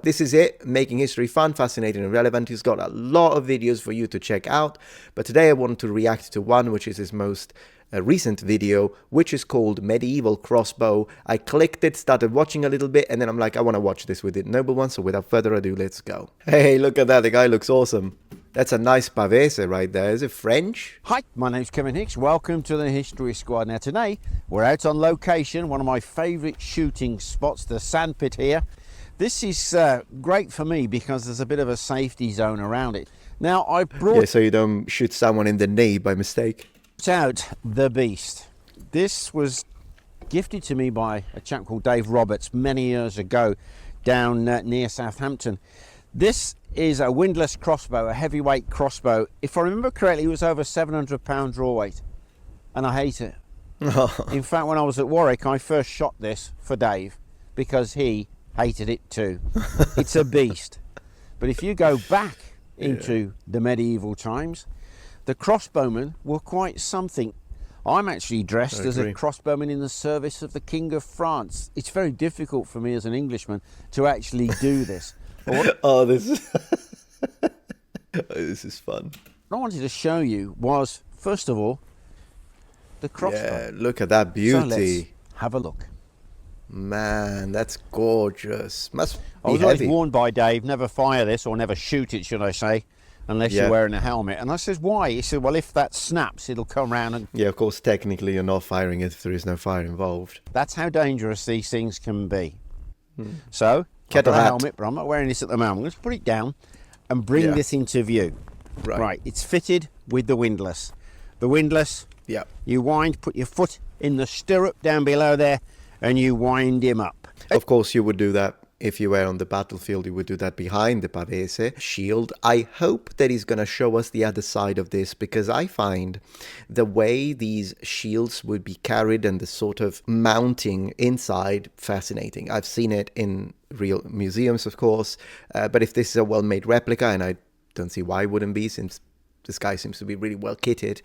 This is it, making history fun, fascinating and relevant. He's got a lot of videos for you to check out, but today I want to react to one, which is his most recent video, which is called Medieval Crossbow. I clicked it, started watching a little bit, and then I'm like, I want to watch this with the noble one, so without further ado, let's go. Hey, look at that, the guy looks awesome. That's a nice pavese right there. Is it French? Hi, my name's Kevin Hicks. Welcome to the History Squad. Now today, we're out on location, one of my favourite shooting spots, the sandpit here. This is great for me because there's a bit of a safety zone around it. Now I brought... Yeah, so you don't shoot someone in the knee by mistake. out the beast. This was gifted to me by a chap called Dave Roberts many years ago down near Southampton. This is a windlass crossbow, a heavyweight crossbow. If I remember correctly, it was over 700 pound draw weight, and I hate it. In fact, when I was at Warwick, I first shot this for Dave because he hated it too. It's a beast. But if you go back into the medieval times, the crossbowmen were quite something. I'm actually dressed as a crossbowman in the service of the King of France. It's very difficult for me as an Englishman to actually do this. Oh, this is fun. What I wanted to show you was, first of all, the crossbow. Yeah, look at that beauty. So let's have a look. Man, that's gorgeous. Must be I was always heavy. warned by Dave, never fire this, or never shoot it, should I say, unless you're wearing a helmet. And I says, why? He said, well, if that snaps, it'll come round and... Yeah, of course, technically you're not firing it if there is no fire involved. That's how dangerous these things can be. So, I've got a helmet, but I'm not wearing this at the moment. I'm going to put it down and bring this into view. Right, it's fitted with the windlass. The windlass, you wind, put your foot in the stirrup down below there, and you wind him up. Of course, you would do that if you were on the battlefield. You would do that behind the pavese shield. I hope that he's going to show us the other side of this, because I find the way these shields would be carried and the sort of mounting inside fascinating. I've seen it in real museums, of course, but if this is a well-made replica, and I don't see why it wouldn't be, since this guy seems to be really well kitted,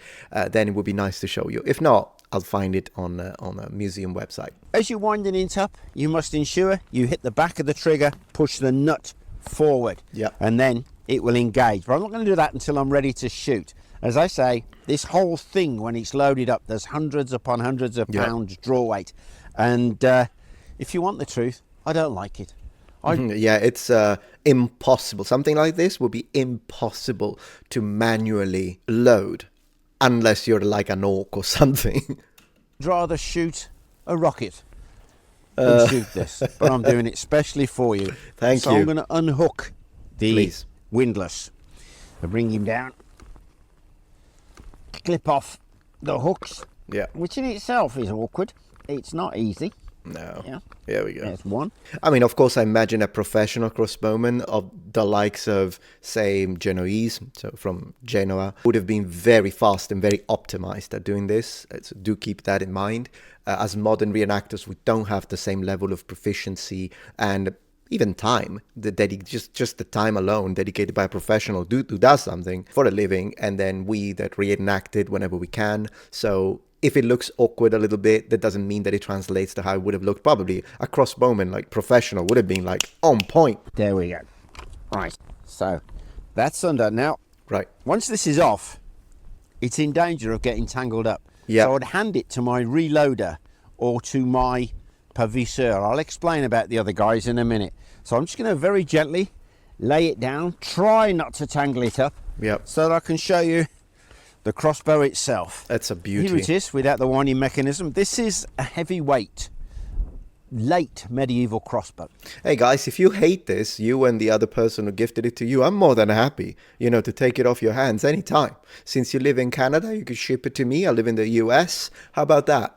then it would be nice to show you. If not, I'll find it on a museum website. As you're winding it up, you must ensure you hit the back of the trigger, push the nut forward, and then it will engage. But I'm not going to do that until I'm ready to shoot. As I say, this whole thing, when it's loaded up, there's hundreds upon hundreds of pounds draw weight. And if you want the truth, I don't like it. Yeah, it's impossible. Something like this would be impossible to manually load, unless you're like an orc or something. I'd rather shoot a rocket than shoot this, but I'm doing it specially for you. Thank you. So I'm going to unhook the windlass. I bring him down, clip off the hooks, which in itself is awkward. It's not easy. No. There we go. There's one. I mean, of course, I imagine a professional crossbowman of the likes of, say, Genoese, so from Genoa, would have been very fast and very optimized at doing this. So do keep that in mind. As modern reenactors, we don't have the same level of proficiency and even time, just the time alone dedicated by a professional who does something for a living, and then we that reenact it whenever we can. So if it looks awkward a little bit, that doesn't mean that it translates to how it would have looked. Probably a crossbowman, like professional, would have been like on point. There we go. Right, so that's undone. Now, once this is off, it's in danger of getting tangled up. So I'd hand it to my reloader or to my pavisseur. I'll explain about the other guys in a minute. So I'm just going to very gently lay it down, try not to tangle it up, so that I can show you the crossbow itself. That's a beauty. Here it is without the winding mechanism. This is a heavyweight, late medieval crossbow. Hey guys, if you hate this, you and the other person who gifted it to you, I'm more than happy, to take it off your hands anytime. Since you live in Canada, you can ship it to me. I live in the US. How about that?